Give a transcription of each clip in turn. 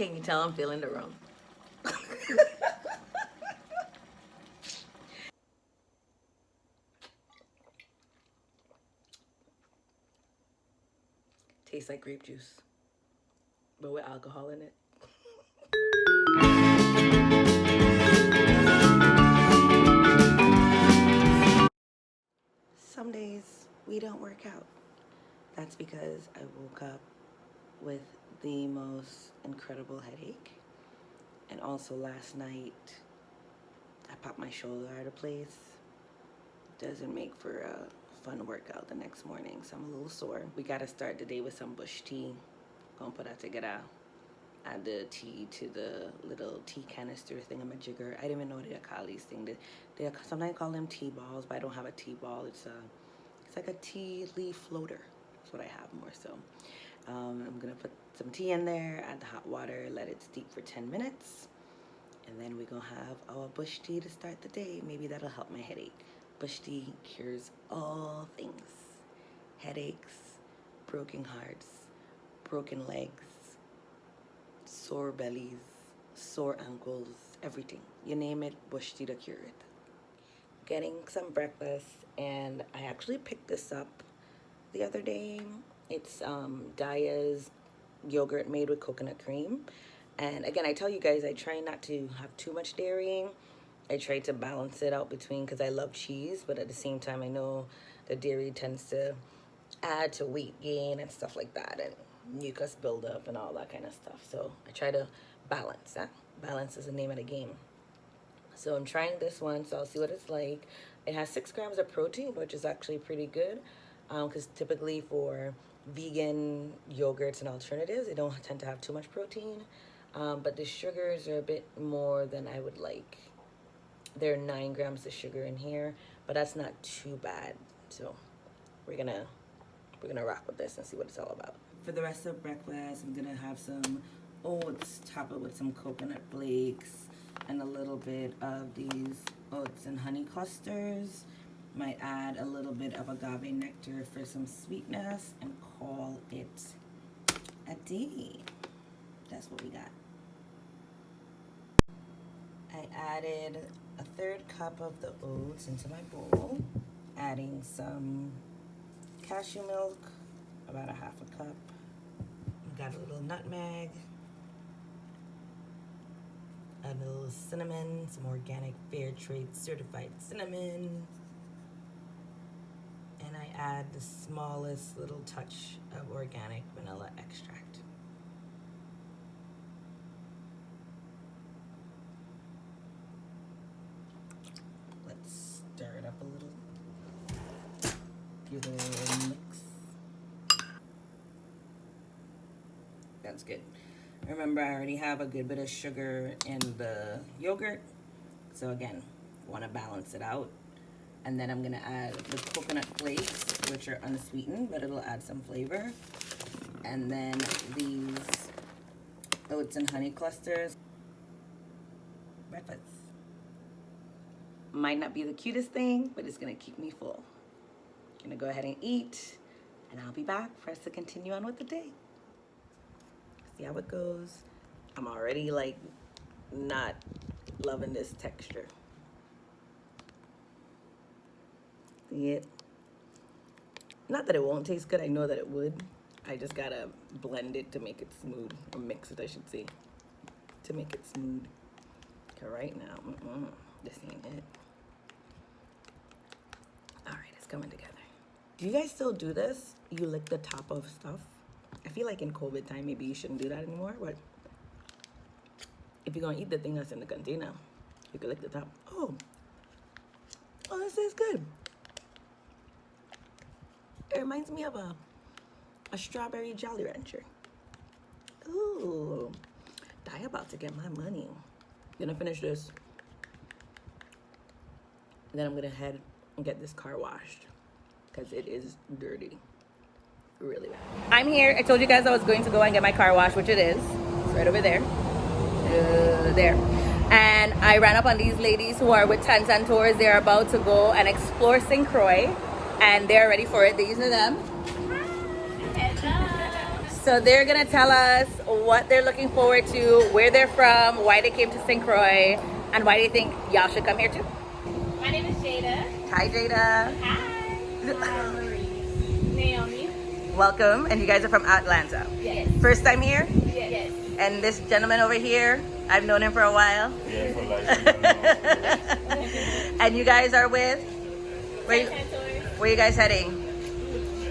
Can you tell I'm feeling the rum? Tastes like grape juice, but with alcohol in it. Some days we don't work out. That's because I woke up with the most incredible headache. And also last night, I popped my shoulder out of place. Doesn't make for a fun workout the next morning, so I'm a little sore. We gotta start the day with some bush tea. Gonna put that together. Add the tea to the little tea canister thingamajigger. I didn't even know what they call these things. They sometimes call them tea balls, but I don't have a tea ball. It's like a tea leaf floater. That's what I have more so. I'm gonna put some tea in there, add the hot water, let it steep for 10 minutes. And then we're gonna have our bush tea to start the day. Maybe that'll help my headache. Bush tea cures all things. Headaches, broken hearts, broken legs, sore bellies, sore ankles, everything. You name it, bush tea to cure it. Getting some breakfast, and I actually picked this up the other day. It's Daya's yogurt made with coconut cream. And again, I tell you guys, I try not to have too much dairy. I try to balance it out between, because I love cheese, but at the same time, I know the dairy tends to add to weight gain and stuff like that, and mucus buildup and all that kind of stuff. So I try to balance that. Balance is the name of the game. So I'm trying this one, so I'll see what it's like. It has 6 grams of protein, which is actually pretty good, because typically for vegan yogurts and alternatives, they don't tend to have too much protein, but the sugars are a bit more than I would like. There are 9 grams of sugar in here, but that's not too bad. So we're gonna rock with this and see what it's all about. For the rest of breakfast, I'm gonna have some oats, top it with some coconut flakes, and a little bit of these oats and honey clusters. Might add a little bit of agave nectar for some sweetness, and call it a day. That's what we got. I added a 1/3 cup of the oats into my bowl, adding some cashew milk, about a 1/2 cup. Got a little nutmeg, a little cinnamon, some organic fair trade certified cinnamon, and I add the smallest little touch of organic vanilla extract. Let's stir it up a little. Give it a little mix. That's good. Remember, I already have a good bit of sugar in the yogurt. So again, want to balance it out. And then I'm going to add the coconut flakes, which are unsweetened, but it'll add some flavor. And then these oats and honey clusters. Breakfast. Might not be the cutest thing, but it's going to keep me full. Going to go ahead and eat, and I'll be back for us to continue on with the day. See how it goes. I'm already like not loving this texture. See it? Not that it won't taste good, I know that it would. I just gotta blend it to make it smooth, or mix it I should say, to make it smooth. Okay, right now, this ain't it. All right, it's coming together. Do you guys still do this? You lick the top of stuff? I feel like in COVID time, maybe you shouldn't do that anymore, but if you're gonna eat the thing that's in the container, you can lick the top. Oh, this is good. It reminds me of a strawberry Jolly Rancher. Ooh, I about to get my money. Gonna finish this. Then I'm gonna head and get this car washed because it is dirty. Really bad. I'm here. I told you guys I was going to go and get my car washed, which it is. It's right over there. There. And I ran up on these ladies who are with Tans and Tours. They're about to go and explore St. Croix, and they're ready for it. These are them. So they're gonna tell us what they're looking forward to, where they're from, why they came to St. Croix, and why they think y'all should come here too. My name is Jada. Hi, Jada. Hi. I'm Marie. Naomi. Welcome, and you guys are from Atlanta. Yes. First time here? Yes. And this gentleman over here, I've known him for a while. Yeah, for like And you guys are with? Where you guys heading?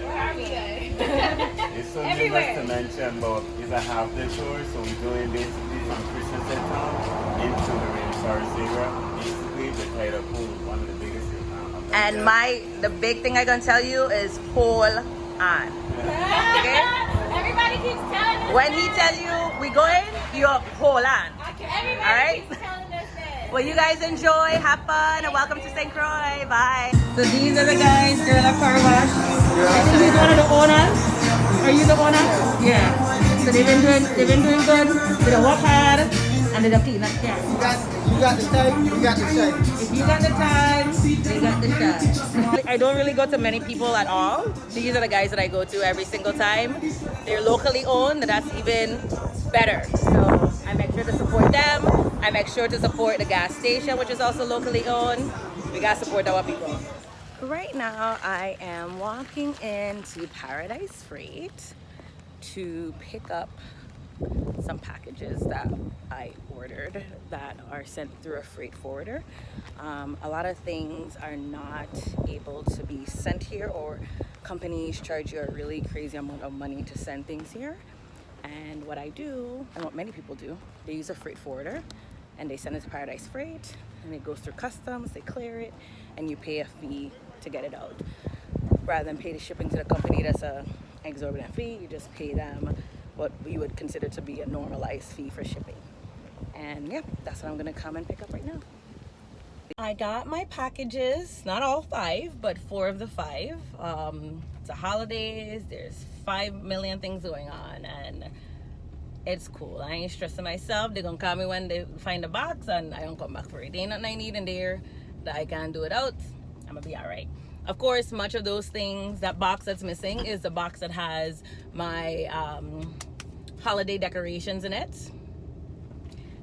Where are we going? it's so Everywhere. to mention, but it's a half day tour, so we're doing basically from Christmasinthecaribbean into the rainforest area. Basically, the tidal pool, one of the biggest in town. And the big thing I'm gonna tell you is hold on. Okay? Everybody keeps telling us When he tell you we going, you hold on. Everybody All right? keeps telling us that. Well, you guys enjoy, have fun, and welcome to St. Croix. Bye. So these are the guys, girl at Car Wash. I think he's one of the owners. Are you the owner? Yeah. So they've been doing good. They don't work hard, and they don't clean up. Yeah. You got the time, you got the shine. If you got the time, they got the shot. I don't really go to many people at all. These are the guys that I go to every single time. They're locally owned, and that's even better. So I make sure to support them. I make sure to support the gas station, which is also locally owned. We gotta support our people. Right now, I am walking into Paradise Freight to pick up some packages that I ordered that are sent through a freight forwarder. A lot of things are not able to be sent here, or companies charge you a really crazy amount of money to send things here. And what I do, and what many people do, they use a freight forwarder and they send it to Paradise Freight, and it goes through customs, they clear it, and you pay a fee to get it out. Rather than pay the shipping to the company, that's a exorbitant fee. You just pay them what you would consider to be a normalized fee for shipping. And yeah, that's what I'm gonna come and pick up right now. I got my packages, not all 5, but 4 of the 5. It's the holidays, there's 5 million things going on, and it's cool. I ain't stressing myself. They're gonna call me when they find the box, and I don't come back for it. There ain't nothing I need in there that I can't do it out. I'm gonna be all right. Of course, much of those things, that box that's missing is the box that has my holiday decorations in it.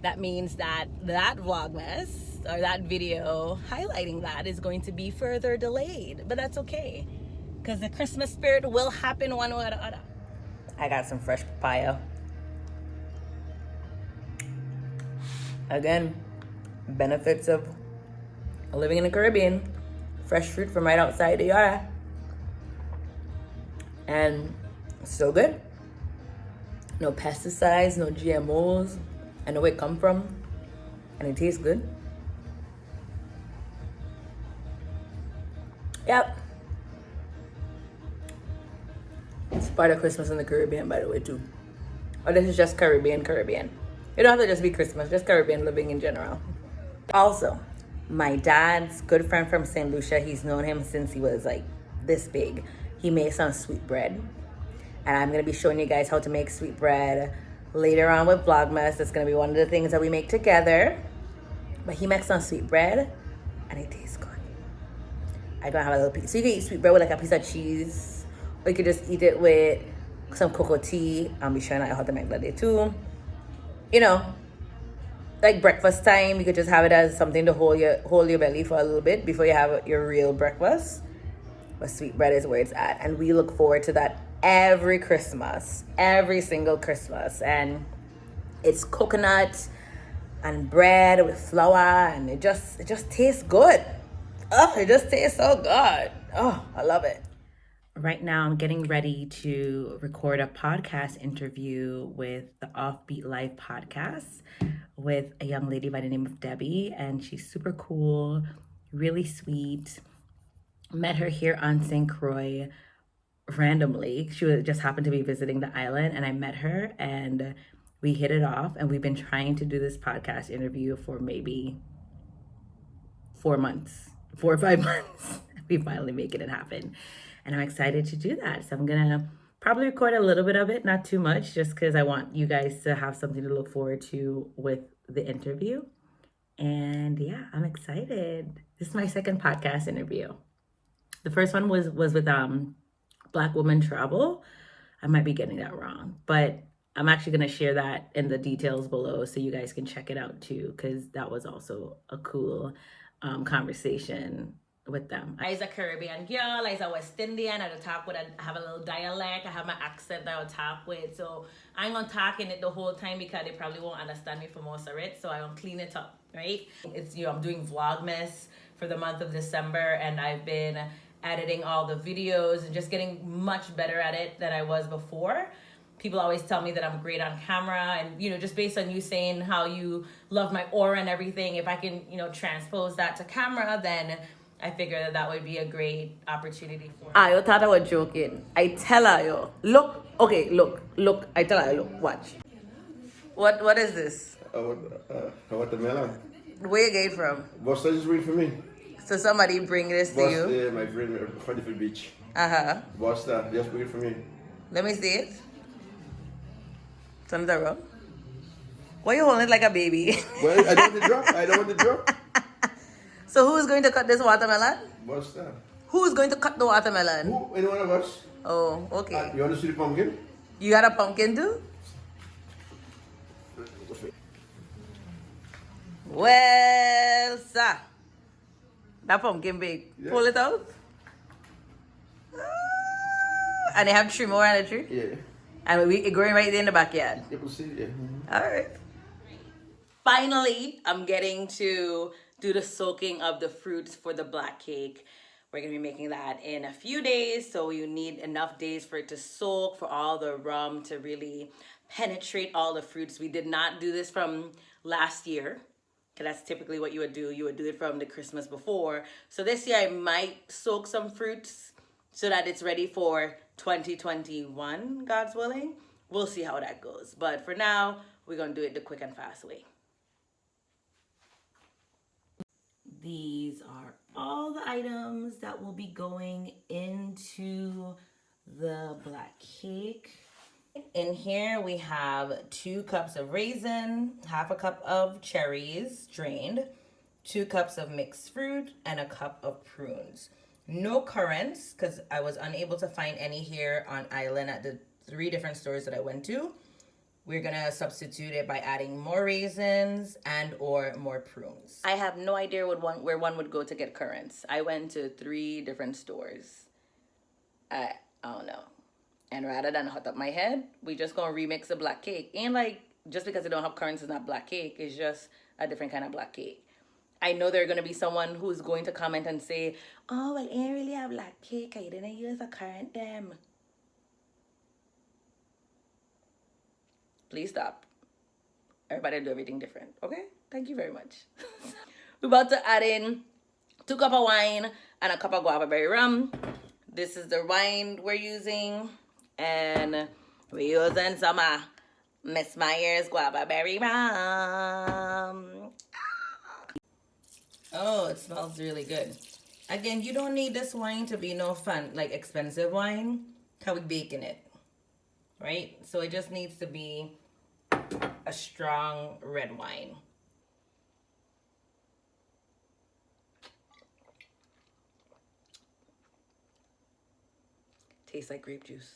That means that Vlogmas, or that video highlighting that, is going to be further delayed, but that's okay, because the Christmas spirit will happen one way or the other. I got some fresh papaya. Again, benefits of living in the Caribbean. Fresh fruit from right outside the yard. And so good. No pesticides, no GMOs. I know where it come from. And it tastes good. Yep. It's part of Christmas in the Caribbean, by the way, too. Or this is just Caribbean. You don't have to just be Christmas, just Caribbean living in general. Also, my dad's good friend from St. Lucia, he's known him since he was like this big. He makes some sweet bread. And I'm gonna be showing you guys how to make sweet bread later on with Vlogmas. That's gonna be one of the things that we make together. But he makes some sweet bread and it tastes good. I'm gonna have a little piece. So you can eat sweet bread with like a piece of cheese, or you could just eat it with some cocoa tea. I'll be showing you how to make that day too. You know, like breakfast time, you could just have it as something to hold your belly for a little bit before you have your real breakfast. But sweet bread is where it's at, and we look forward to that every Christmas, every single Christmas. And it's coconut and bread with flour, and it just tastes good. Oh, it just tastes so good. Oh, I love it. Right now, I'm getting ready to record a podcast interview with the Offbeat Life podcast with a young lady by the name of Debbie, and she's super cool, really sweet. Met her here on St. Croix randomly. She just happened to be visiting the island, and I met her, and we hit it off, and we've been trying to do this podcast interview for maybe 4 or 5 months. We finally making it happen. And I'm excited to do that. So I'm gonna probably record a little bit of it, not too much, just because I want you guys to have something to look forward to with the interview. And yeah, I'm excited. This is my second podcast interview. The first one was with Black Woman Travel. I might be getting that wrong, but I'm actually going to share that in the details below so you guys can check it out too, because that was also a cool conversation with them. I was a Caribbean girl, I was a West Indian, I talk with, I have a little dialect, I have my accent that I would talk with, so I'm gonna talk in it the whole time because they probably won't understand me for most of it, so I will clean it up, right? It's, you know, I'm doing Vlogmas for the month of December, and I've been editing all the videos and just getting much better at it than I was before. People always tell me that I'm great on camera, and you know, just based on you saying how you love my aura and everything, if I can, you know, transpose that to camera, then I figure that that would be a great opportunity for me. I thought I was joking. I tell her, yo, look, okay, look. I tell her, look, watch. What is this? Watermelon. Where you get it from? Boss, just wait for me. So somebody bring this to Boss, you? my friend from different beach. Uh-huh. Boss, just wait for me. Let me see it. Something wrong? Why are you holding it like a baby? Well, I don't want to drop. I don't want to drop. So who is going to cut this watermelon? Boss, Who is going to cut the watermelon? who? Any one of us? Oh, okay. You want to see the pumpkin? You got a pumpkin too? Well, sir. That pumpkin big. Yeah. Pull it out. And they have tree more on the tree? Yeah. And we growing right there in the backyard. You will see, yeah. All right. Finally, I'm getting to do the soaking of the fruits for the black cake. We're going to be making that in a few days, so you need enough days for it to soak, for all the rum to really penetrate all the fruits. We did not do this from last year, because that's typically what you would do. You would do it from the Christmas before. So this year I might soak some fruits so that it's ready for 2021, God's willing. We'll see how that goes. But for now, we're going to do it the quick and fast way. These are all the items that will be going into the black cake. In here we have 2 cups of raisin, half a cup of cherries drained, 2 cups of mixed fruit, and a cup of prunes. No currants, because I was unable to find any here on island at the 3 different stores that I went to. We're gonna substitute it by adding more raisins and or more prunes. I have no idea where one would go to get currants. I went to 3 different stores. I don't know. And rather than hot up my head, we just gonna remix the black cake. And like, just because they don't have currants is not black cake, it's just a different kind of black cake. I know there are gonna be someone who's going to comment and say, oh, well, ain't really have black cake, I didn't use a currant them. Please stop. Everybody do everything different, okay? Thank you very much. We're about to add in 2 cups of wine and a cup of guava berry rum. This is the wine we're using. And we're using some Miss Myers guava berry rum. Oh, it smells really good. Again, you don't need this wine to be no fun, like expensive wine. How we baking it, right? So it just needs to be a strong red wine. Tastes like grape juice,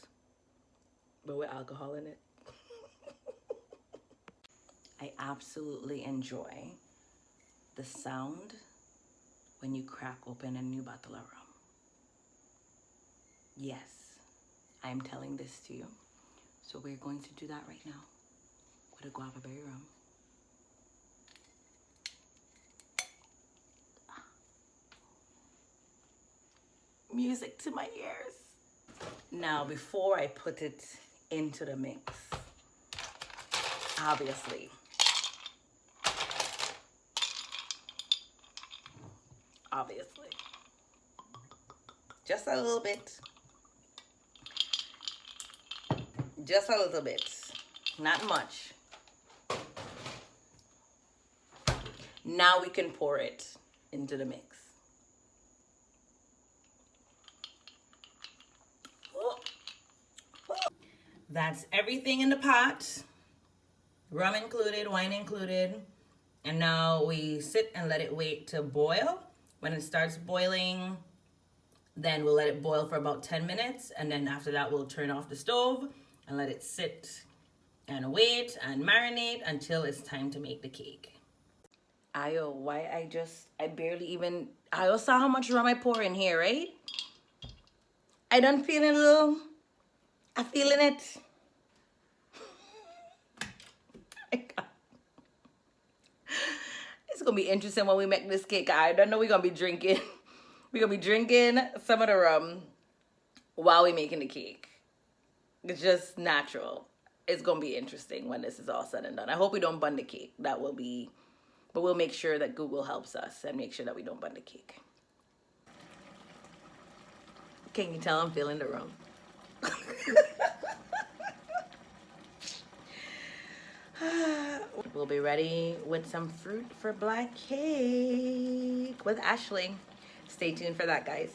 but with alcohol in it. I absolutely enjoy the sound when you crack open a new bottle of rum. Yes, I'm telling this to you. So we're going to do that right now with a guava berry rum. Music to my ears. Now, before I put it into the mix, obviously, just a little bit. Just a little bit, not much. Now we can pour it into the mix. That's everything in the pot. Rum included, wine included. And now we sit and let it wait to boil. When it starts boiling, Then we'll let it boil for about 10 minutes. And then after that, we'll turn off the stove and let it sit and wait and marinate until it's time to make the cake. I barely even, I saw how much rum I pour in here, right? I done feeling a little, I'm feeling it. It's gonna be interesting when we make this cake. I don't know we're gonna be drinking. We're gonna be drinking some of the rum while we're making the cake. It's just natural. It's gonna be interesting when this is all said and done. I hope we don't burn the cake. That will be, but we'll make sure that Google helps us and make sure that we don't burn the cake. Can you tell I'm feeling the rum? We'll be ready with some fruit for black cake with Ashley. Stay tuned for that, guys.